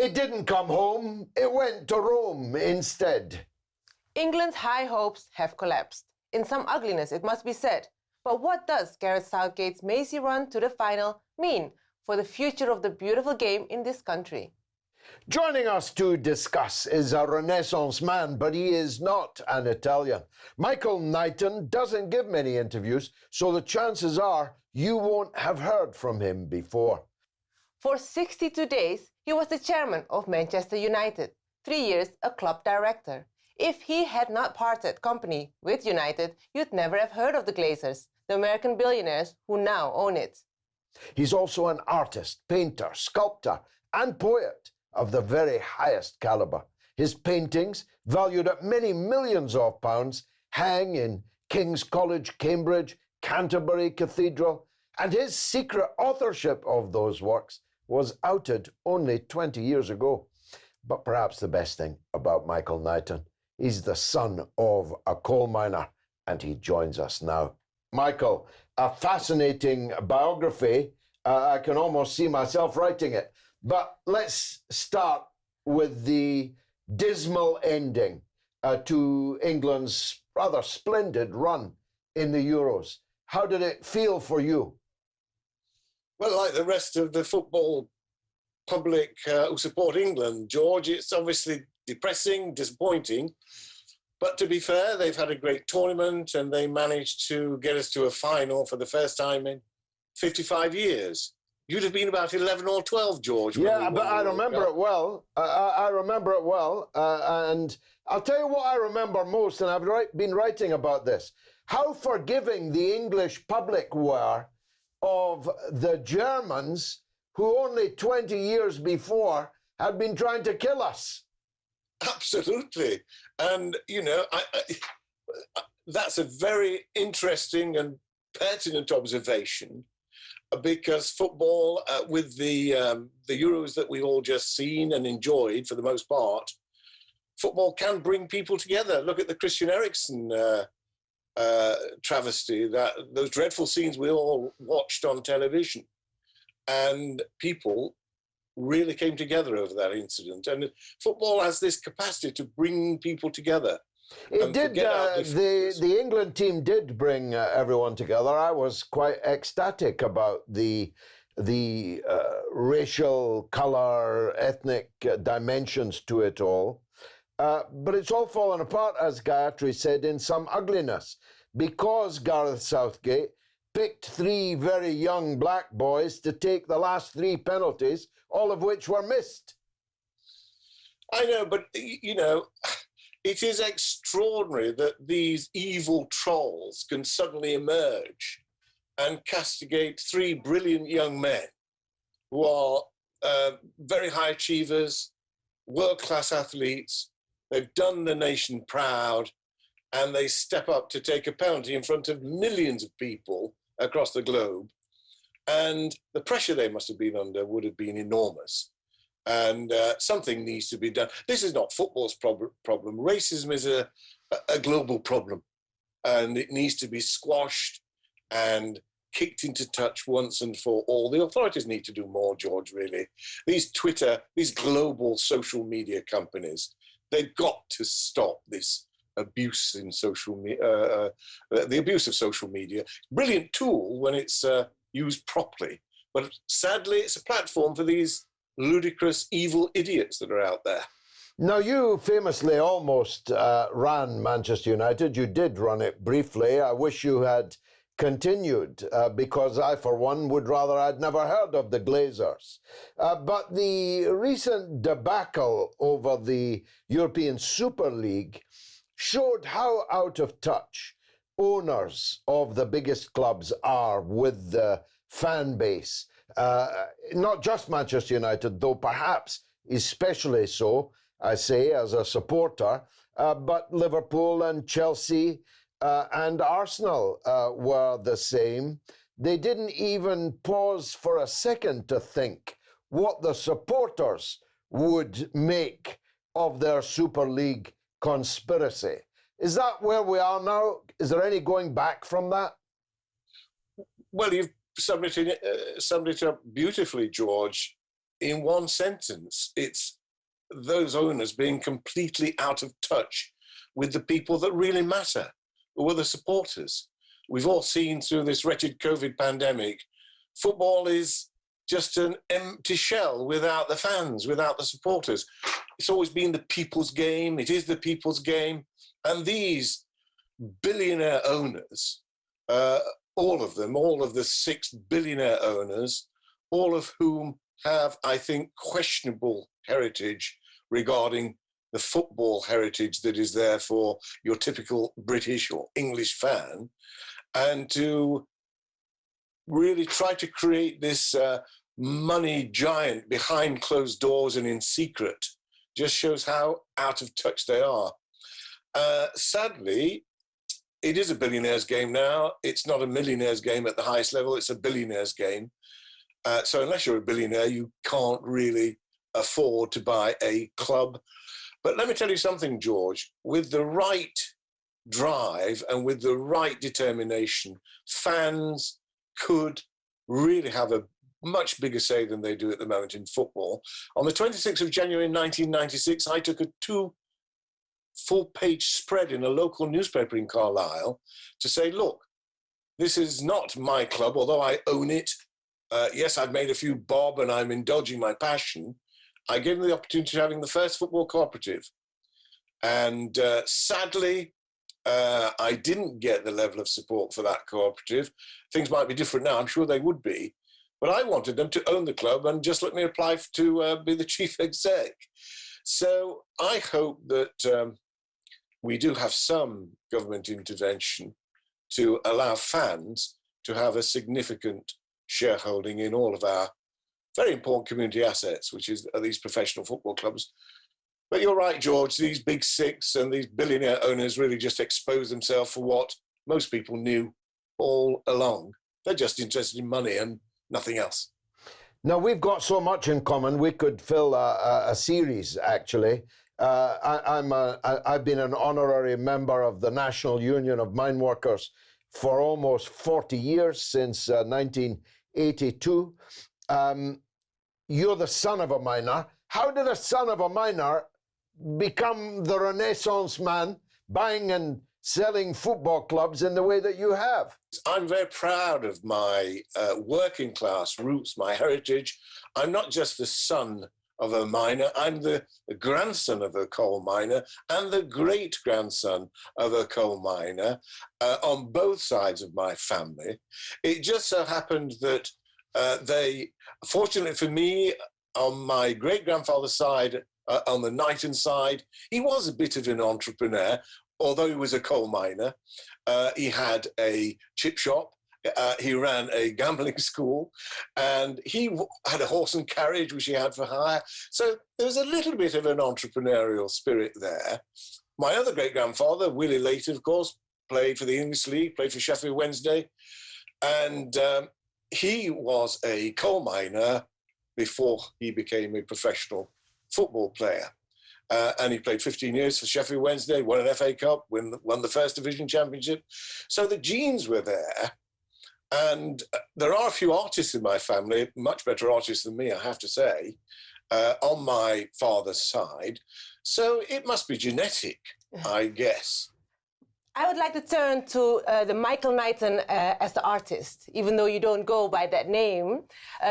It didn't come home, it went to Rome instead. England's high hopes have collapsed. In some ugliness, it must be said. But what does Gareth Southgate's mazy run to the final mean for the future of the beautiful game in this country? Joining us to discuss is a Renaissance man, but he is not an Italian. Michael Knighton doesn't give many interviews, so the chances are you won't have heard from him before. For 62 days, he was the chairman of Manchester United, 3 years a club director. If he had not parted company with United, you'd never have heard of the Glazers, the American billionaires who now own it. He's also an artist, painter, sculptor, and poet of the very highest caliber. His paintings, valued at many millions of pounds, hang in King's College, Cambridge, Canterbury Cathedral, and his secret authorship of those works was outed only 20 years ago. But perhaps the best thing about Michael Knighton, he's the son of a coal miner, and he joins us now. Michael, a fascinating biography. I can almost see myself writing it. But let's start with the dismal ending to England's rather splendid run in the Euros. How did it feel for you? Well, like the rest of the football public who support England, George, it's obviously depressing, disappointing. But to be fair, they've had a great tournament and they managed to get us to a final for the first time in 55 years. You'd have been about 11 or 12, George. Yeah, but I remember it well. I remember it well. And I'll tell you what I remember most, and I've been writing about this, how forgiving the English public were of the Germans who only 20 years before had been trying to kill us. Absolutely. And, you know, that's a very interesting and pertinent observation, because football, with the Euros that we've all just seen and enjoyed for the most part, football can bring people together. Look at the Christian Eriksen travesty, those dreadful scenes we all watched on television. And people really came together over that incident. And football has this capacity to bring people together. It did. The England team did bring everyone together. I was quite ecstatic about the racial, colour, ethnic dimensions to it all. But it's all fallen apart, as Gayatri said, in some ugliness, because Gareth Southgate picked 3 very young black boys to take the last 3 penalties, all of which were missed. I know, but, you know, it is extraordinary that these evil trolls can suddenly emerge and castigate 3 brilliant young men who are very high achievers, world-class athletes. They've done the nation proud, and they step up to take a penalty in front of millions of people across the globe. And the pressure they must have been under would have been enormous. And something needs to be done. This is not football's problem. Racism is a global problem, and it needs to be squashed and kicked into touch once and for all. The authorities need to do more, George, really. These global social media companies, they've got to stop this abuse in social media, the abuse of social media. Brilliant tool when it's used properly, but sadly it's a platform for these ludicrous, evil idiots that are out there. Now, you famously almost ran Manchester United. You did run it briefly. I wish you had continued, because I, for one, would rather I'd never heard of the Glazers. But the recent debacle over the European Super League showed how out of touch owners of the biggest clubs are with the fan base. Not just Manchester United, though perhaps especially so, I say, as a supporter, but Liverpool and Chelsea and Arsenal were the same. They didn't even pause for a second to think what the supporters would make of their Super League conspiracy. Is that where we are now? Is there any going back from that? Well, you've summed it up beautifully, George. in one sentence, it's those owners being completely out of touch with the people that really matter, who are the supporters. We've all seen through this wretched COVID pandemic, football is just an empty shell without the fans, without the supporters. It's always been the people's game. It is the people's game. And these billionaire owners, all of them, all of the 6 billionaire owners, all of whom have, I think, questionable heritage regarding the football heritage that is there for your typical British or English fan, and to really try to create this money giant behind closed doors and in secret just shows how out of touch they are. Sadly, it is a billionaire's game now. It's not a millionaire's game at the highest level. It's a billionaire's game. So unless you're a billionaire, you can't really afford to buy a club. But let me tell you something, George, with the right drive and with the right determination, fans could really have a much bigger say than they do at the moment in football. On the 26th of January 1996, I took a 2 full-page spread in a local newspaper in Carlisle to say, look, this is not my club, although I own it. Yes, I've made a few bob and I'm indulging my passion. I gave them the opportunity of having the first football cooperative. And sadly, I didn't get the level of support for that cooperative. Things might be different now. I'm sure they would be. But I wanted them to own the club and just let me apply to be the chief exec. So I hope that we do have some government intervention to allow fans to have a significant shareholding in all of our very important community assets, which are these professional football clubs. But you're right, George, these big 6 and these billionaire owners really just expose themselves for what most people knew all along. They're just interested in money and nothing else. Now, we've got so much in common, we could fill a series, actually. I've been an honorary member of the National Union of Mine Workers for almost 40 years, since 1982. You're the son of a miner. How did a son of a miner become the Renaissance man, buying and selling football clubs in the way that you have? I'm very proud of my working class roots, my heritage. I'm not just the son of a miner, I'm the grandson of a coal miner and the great-grandson of a coal miner on both sides of my family. It just so happened that fortunately for me, on my great-grandfather's side, on the Knighton side, he was a bit of an entrepreneur. Although he was a coal miner, he had a chip shop, he ran a gambling school, and he had a horse and carriage which he had for hire. So there was a little bit of an entrepreneurial spirit there. My other great-grandfather, Willie Layton, of course, played for the English League, played for Sheffield Wednesday, and he was a coal miner before he became a professional football player. And he played 15 years for Sheffield Wednesday, won an FA Cup, won the First Division Championship. So the genes were there. And there are a few artists in my family, much better artists than me, I have to say, on my father's side. So it must be genetic, I guess. I would like to turn to the Michael Knighton as the artist. Even though you don't go by that name,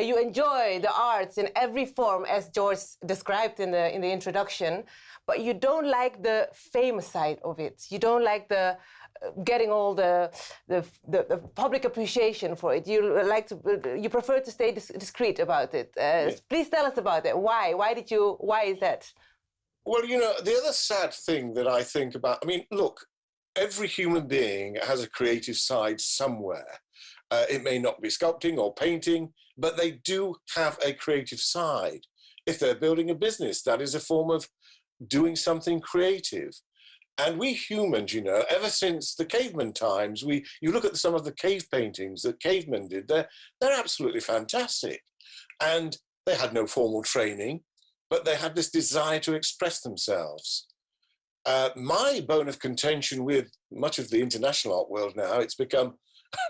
you enjoy the arts in every form, as George described in the introduction. But you don't like the famous side of it. You don't like the getting all the public appreciation for it. You prefer to stay discreet about it. Please tell us about it. Why? Why is that? Well, you know, the other sad thing that I think about, I mean, look, every human being has a creative side somewhere. It may not be sculpting or painting, but they do have a creative side. If they're building a business, that is a form of doing something creative. And we humans, you know, ever since the caveman times, you look at some of the cave paintings that cavemen did, they're absolutely fantastic. And they had no formal training, but they had this desire to express themselves. My bone of contention with much of the international art world now, it's become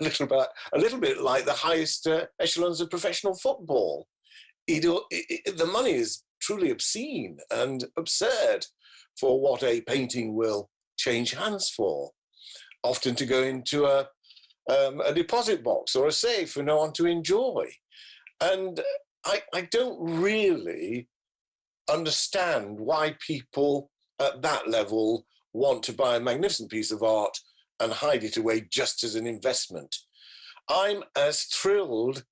a little bit like the highest echelons of professional football. the money is truly obscene and absurd for what a painting will change hands for, often to go into a deposit box or a safe for no one to enjoy. And I don't really understand why people at that level want to buy a magnificent piece of art and hide it away just as an investment. I'm as thrilled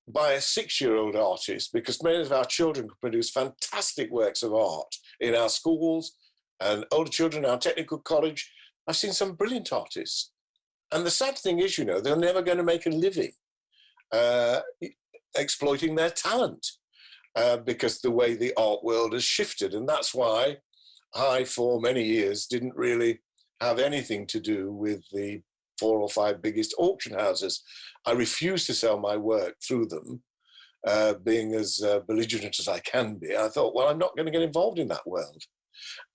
by a 6-year-old artist, because many of our children can produce fantastic works of art in our schools and older children in our technical college. I've seen some brilliant artists. And the sad thing is, you know, they're never going to make a living exploiting their talent because the way the art world has shifted. And that's why I, for many years, didn't really have anything to do with the 4 or 5 biggest auction houses. I refused to sell my work through them, being as belligerent as I can be. I thought, well, I'm not going to get involved in that world.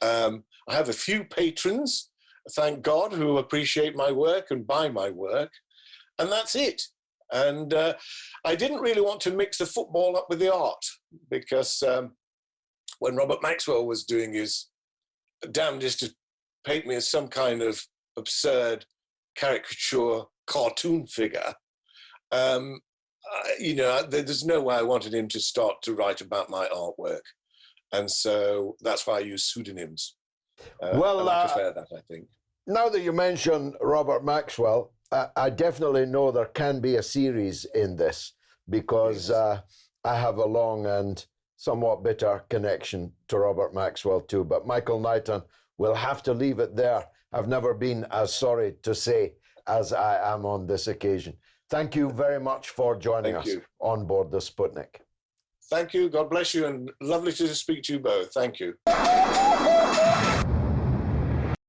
I have a few patrons, thank God, who appreciate my work and buy my work, and that's it. And I didn't really want to mix the football up with the art, because when Robert Maxwell was doing his damnedest to paint me as some kind of absurd caricature cartoon figure, you know, there's no way I wanted him to start to write about my artwork. And so that's why I use pseudonyms. Well, I prefer that, I think. Now that you mention Robert Maxwell, I definitely know there can be a series in this, because Yes. I have a long and somewhat bitter connection to Robert Maxwell too. But Michael Knighton, we'll have to leave it there. I've never been as sorry to say as I am on this occasion. Thank you very much for joining Thank us you. on board the Sputnik. Thank you. God bless you. And lovely to speak to you both. Thank you.